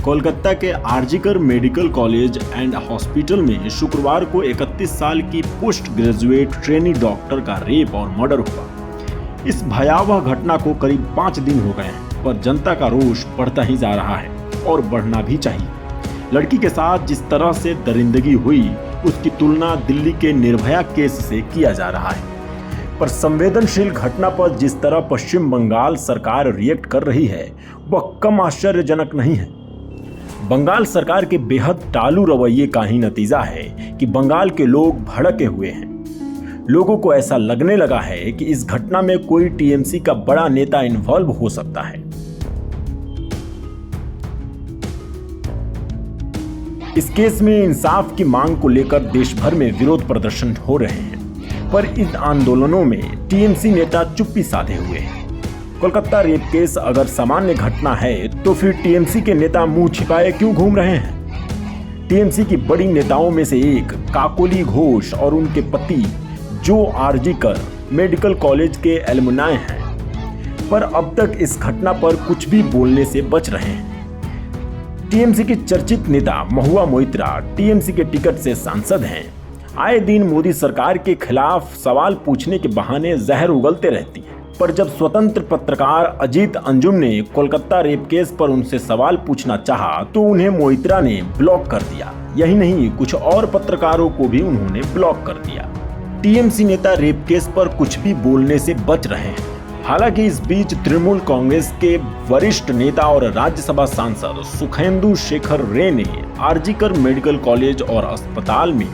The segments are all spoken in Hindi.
कोलकाता के RG Kar medical college and hospital में शुक्रवार को 31 साल की पोस्ट ग्रेजुएट ट्रेनी डॉक्टर का रेप और मर्डर हुआ। इस भयावह घटना को करीब 5 दिन हो गए हैं, पर जनता का रोष बढ़ता ही जा रहा है और बढ़ना भी चाहिए। लड़की के साथ जिस तरह से दरिंदगी हुई, उसकी तुलना दिल्ली के निर्भया केस से किया जा रहा है। पर संवेदनशील घटना पर जिस तरह पश्चिम बंगाल सरकार रिएक्ट कर रही है, वह कम आश्चर्यजनक नहीं है। बंगाल सरकार के बेहद टालू रवैये का ही नतीजा है कि बंगाल के लोग भड़के हुए हैं। लोगों को ऐसा लगने लगा है कि इस घटना में कोई टीएमसी का बड़ा नेता इन्वॉल्व हो सकता है। इस केस में इंसाफ की मांग को लेकर देश भर में विरोध प्रदर्शन हो रहे हैं, पर इन आंदोलनों में टीएमसी नेता चुप्पी साधे हुए हैं। कोलकाता रेप केस अगर सामान्य घटना है तो फिर टीएमसी के नेता मुंह छिपाए क्यों घूम रहे हैं? टीएमसी की बड़ी नेताओं में से एक काकोली घोष और उनके पति जो आरजीकर मेडिकल कॉलेज के एलुमनाई हैं, पर अब तक इस घटना पर कुछ भी बोलने से बच रहे हैं। टीएमसी के चर्चित नेता महुआ मोइत्रा टीएमसी के टिकट से सांसद हैं। आए दिन मोदी सरकार के खिलाफ सवाल पूछने के बहाने जहर उगलते रहती हैं, पर जब स्वतंत्र पत्रकार अजीत अंजुम ने कोलकाता रेप केस पर उनसे सवाल पूछना चाहा तो उन्हें मोइत्रा ने ब्लॉक कर दिया। यही नहीं, कुछ और पत्रकारों को भी उन्होंने ब्लॉक कर दिया। टीएमसी नेता रेप केस पर कुछ भी बोलने से बच रहे हैं। हालांकि इस बीच तृणमूल कांग्रेस के वरिष्ठ नेता और राज्यसभा सांसद सुखेंदु शेखर रे ने आरजीकर मेडिकल कॉलेज और अस्पताल में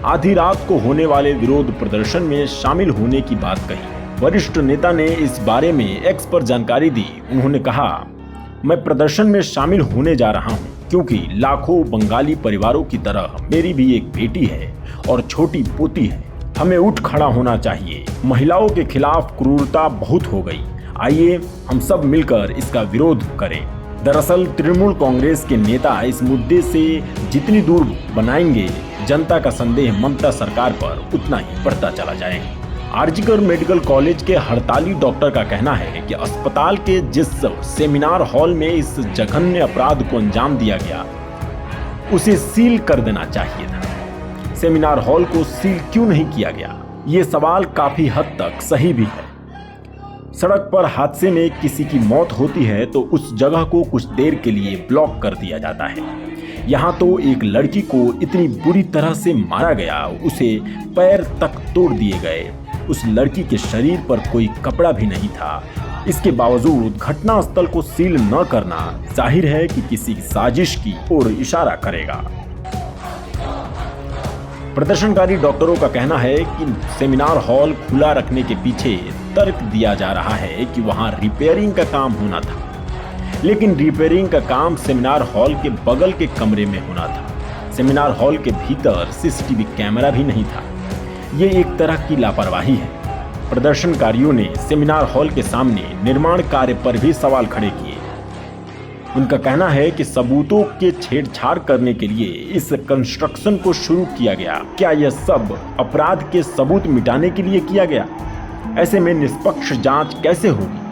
आधी रात को होने वाले विरोध प्रदर्शन में शामिल होने की बात कही। वरिष्ठ नेता ने इस बारे में एक्स पर जानकारी दी। उन्होंने कहा, मैं प्रदर्शन में शामिल होने जा रहा हूं क्योंकि लाखों बंगाली परिवारों की तरह मेरी भी एक बेटी है और छोटी पोती है। हमें उठ खड़ा होना चाहिए। महिलाओं के खिलाफ क्रूरता बहुत हो गई। आइए हम सब मिलकर इसका विरोध करें। दरअसल तृणमूल कांग्रेस के नेता इस मुद्दे से जितनी दूर बनाएंगे, जनता का संदेह ममता सरकार पर उतना ही बढ़ता चला जाएगा। आरजीकर मेडिकल कॉलेज के हड़ताली डॉक्टर का कहना है कि अस्पताल के जिस सेमिनार हॉल में इस जघन्य अपराध को अंजाम दिया गया, उसे सील कर देना चाहिए था। सेमिनार हॉल को सील क्यों नहीं किया गया? ये सवाल काफी हद तक सही भी है। सड़क पर हादसे में किसी की मौत होती है तो उस जगह को कुछ देर के लिए ब्लॉक कर दिया जाता है। यहाँ तो एक लड़की को इतनी बुरी तरह से मारा गया, उसे पैर तक तोड़ दिए गए। उस लड़की के शरीर पर कोई कपड़ा भी नहीं था। इसके बावजूद घटना स्थल को सील न करना जाहिर है कि किसी साजिश की ओर इशारा करेगा। प्रदर्शनकारी डॉक्टरों का कहना है कि सेमिनार हॉल खुला रखने के पीछे तर्क दिया जा रहा है कि वहां रिपेयरिंग का काम होना था, लेकिन रिपेयरिंग का काम सेमिनार हॉल के बगल के कमरे में होना था। सेमिनार हॉल के भीतर सीसीटीवी कैमरा भी नहीं था। ये एक तरह की लापरवाही है। प्रदर्शनकारियों ने सेमिनार हॉल के सामने निर्माण कार्य पर भी सवाल खड़े किए। उनका कहना है कि सबूतों के छेड़छाड़ करने के लिए इस कंस्ट्रक्शन को शुरू किया गया। क्या यह सब अपराध के सबूत मिटाने के लिए किया गया? ऐसे में निष्पक्ष जांच कैसे होगी?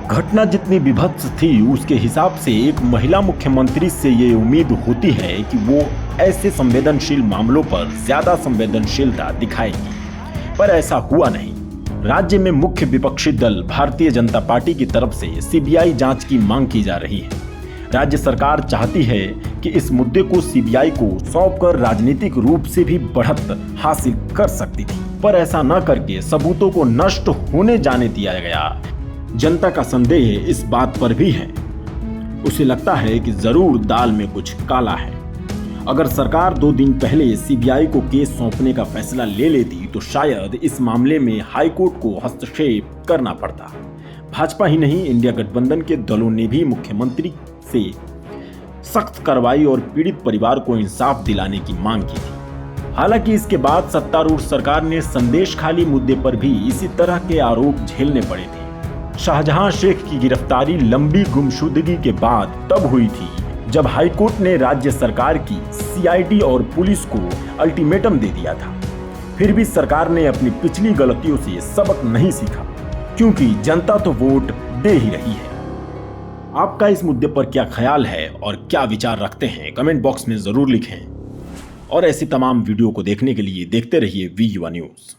घटना जितनी विभत्स थी, उसके हिसाब से एक महिला मुख्यमंत्री से ये उम्मीद होती है कि वो ऐसे संवेदनशील मामलों पर ज्यादा संवेदनशीलता दिखाएगी, पर ऐसा हुआ नहीं। राज्य में मुख्य विपक्षी दल भारतीय जनता पार्टी की तरफ से सीबीआई जांच की मांग की जा रही है। राज्य सरकार चाहती है कि इस मुद्दे को सीबीआई को सौंपकर राजनीतिक रूप से भी बढ़त हासिल कर सकती थी, पर ऐसा न करके सबूतों को नष्ट होने जाने दिया गया। जनता का संदेह इस बात पर भी है। उसे लगता है कि जरूर दाल में कुछ काला है। अगर सरकार 2 दिन पहले सीबीआई को केस सौंपने का फैसला ले लेती तो शायद इस मामले में हाईकोर्ट को हस्तक्षेप करना पड़ता। भाजपा ही नहीं, इंडिया गठबंधन के दलों ने भी मुख्यमंत्री से सख्त कार्रवाई और पीड़ित परिवार को इंसाफ दिलाने की मांग की थी। हालांकि इसके बाद सत्तारूढ़ सरकार ने संदेश खाली मुद्दे पर भी इसी तरह के आरोप झेलने पड़े थे। शाहजहां शेख की गिरफ्तारी लंबी गुमशुदगी के बाद तब हुई थी जब हाईकोर्ट ने राज्य सरकार की सीआईडी और पुलिस को अल्टीमेटम दे दिया था। फिर भी सरकार ने अपनी पिछली गलतियों से सबक नहीं सीखा, क्योंकि जनता तो वोट दे ही रही है। आपका इस मुद्दे पर क्या ख्याल है और क्या विचार रखते हैं, कमेंट बॉक्स में जरूर लिखें। और ऐसी तमाम वीडियो को देखने के लिए देखते रहिए वी युवा न्यूज।